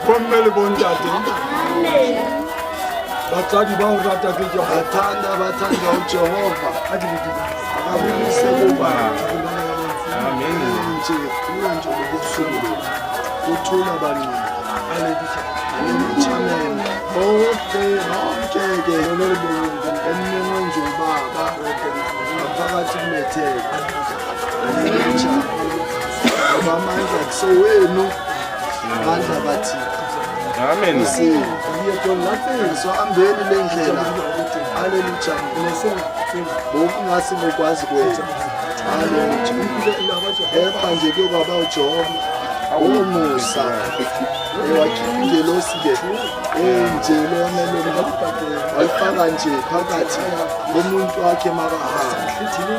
Kommele bontate. Batsadi ba ho rata ke Jehova. Bathanda uJehova. Abulise kuba. Amen. Nje nje ukusuku. Uthula bani. Hallelujah. Amen. Okay, emnene nje ubaba. Aphakathi kumetheka. Hallelujah. Abamandla kusewenu. Mandla bathi. Amen. So ambeni lendlela. Hallelujah. Ngokungasi ngokwazi kwethu. Hallelujah. Epha nje kwaba uJehova. Umusa. Ewakhipha ingelosi ke. Nje lona walifaka nje phakathi komuntu wakhe makahamba.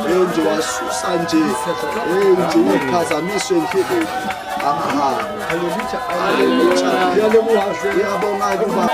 Nje wasusa nje. Nje uphazamiswe endleleni. Aha. Hallelujah. Yabonga kuba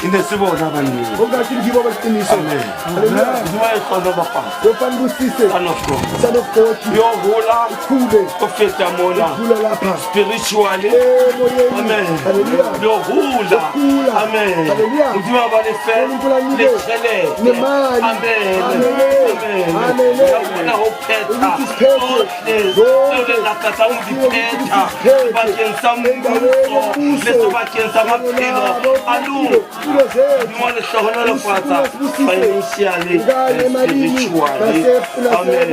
Inesibona abaningi. Ongathi ngibo baqiniso. Amen. Ziwayifana bafana. Yofana kusise. Son of God. Son of God. Yohula khule. Ofeta mona. Khula lapha. Spiritually. Amen. Hallelujah. Yohula. Amen. Hallelujah. Mtima balefe. Lechele. Nemali. Amen. Amen. Amen. Yabona opeta. Lole nakata ungipeta. Bakenza mbuso. Leso bakenza maphilo. Alu. Mwale shahona fata financially and spiritually. Amen.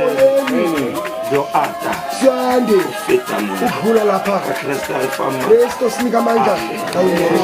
Do ata. Shande. Feta mo. Ukhula lapha. Kristo ifama. Kristo sinika amandla. Amen.